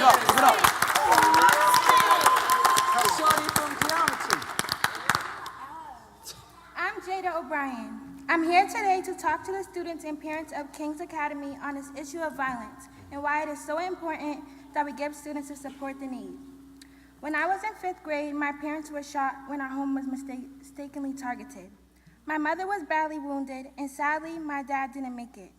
up, give it up. Shorty from geometry. I'm Jaida O'Brien. I'm here today to talk to the students and parents of King's Academy on this issue of violence and why it is so important that we give students the support they need. When I was in 5th grade, my parents were shot when our home was mistakenly targeted. My mother was badly wounded, and sadly, my dad didn't make it.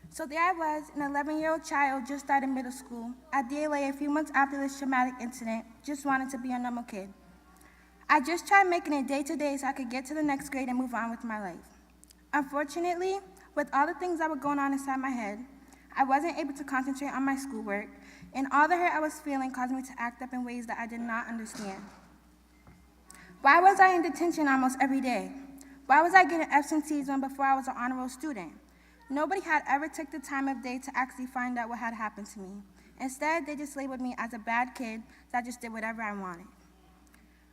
So there I was, an 11-year-old child just started middle school, at DLA a few months after this traumatic incident, just wanted to be a normal kid. I just tried making it day to day so I could get to the next grade and move on with my life. Unfortunately, with all the things that were going on inside my head, I wasn't able to concentrate on my schoolwork, and all the hurt I was feeling caused me to act up in ways that I did not understand. Why was I in detention almost every day? Why was I getting absentees when before I was an honor roll student? Nobody had ever took the time of day to actually find out what had happened to me. Instead, they just labeled me as a bad kid that just did whatever I wanted.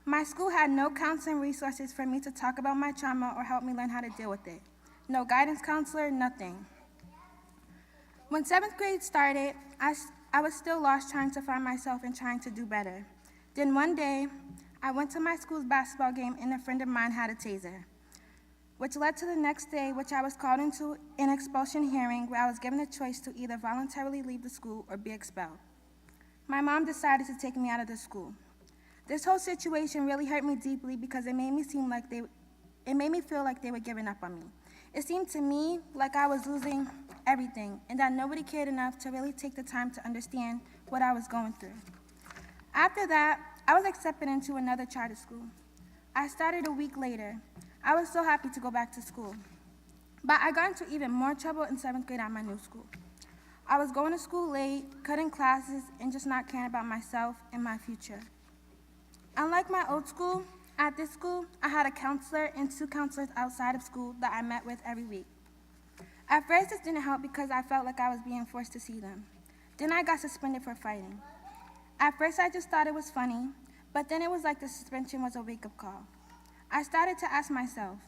My school had no counseling resources for me to talk about my trauma or help me learn how to deal with it. No guidance counselor, nothing. When 7th grade started, I was still lost trying to find myself and trying to do better. Then one day, I went to my school's basketball game and a friend of mine had a taser, which led to the next day, which I was called into an expulsion hearing where I was given a choice to either voluntarily leave the school or be expelled. My mom decided to take me out of the school. This whole situation really hurt me deeply because it made me feel like they were giving up on me. It seemed to me like I was losing everything and that nobody cared enough to really take the time to understand what I was going through. After that, I was accepted into another charter school. I started a week later. I was so happy to go back to school. But I got into even more trouble in 7th grade at my new school. I was going to school late, cutting classes, and just not caring about myself and my future. Unlike my old school, at this school, I had a counselor and 2 counselors outside of school that I met with every week. At first, this didn't help because I felt like I was being forced to see them. Then I got suspended for fighting. At first, I just thought it was funny, but then it was like the suspension was a wake-up call. I started to ask myself,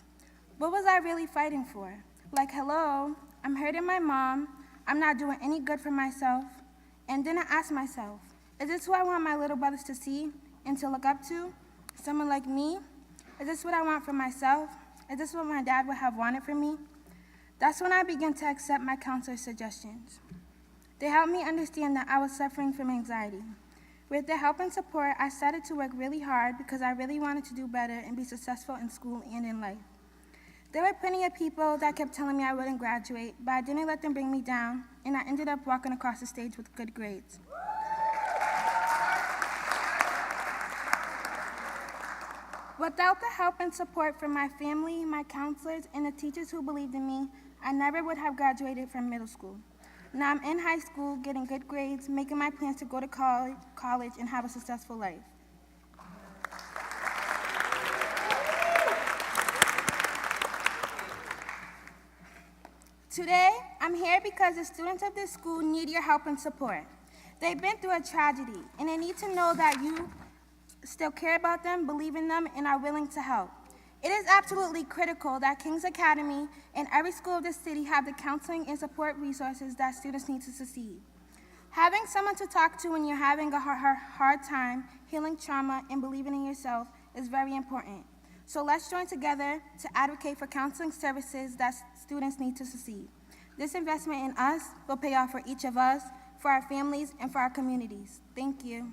what was I really fighting for? Like, hello, I'm hurting my mom, I'm not doing any good for myself. And then I asked myself, is this who I want my little brothers to see and to look up to? Someone like me? Is this what I want for myself? Is this what my dad would have wanted for me? That's when I began to accept my counselor's suggestions. They helped me understand that I was suffering from anxiety. With their help and support, I started to work really hard because I really wanted to do better and be successful in school and in life. There were plenty of people that kept telling me I wouldn't graduate, but I didn't let them bring me down, and I ended up walking across the stage with good grades. Without the help and support from my family, my counselors, and the teachers who believed in me, I never would have graduated from middle school. Now I'm in high school, getting good grades, making my plans to go to college and have a successful life. Today, I'm here because the students of this school need your help and support. They've been through a tragedy, and they need to know that you still care about them, believe in them, and are willing to help. It is absolutely critical that King's Academy and every school of the city have the counseling and support resources that students need to succeed. Having someone to talk to when you're having a hard time, healing trauma, and believing in yourself is very important. So let's join together to advocate for counseling services that students need to succeed. This investment in us will pay off for each of us, for our families, and for our communities. Thank you.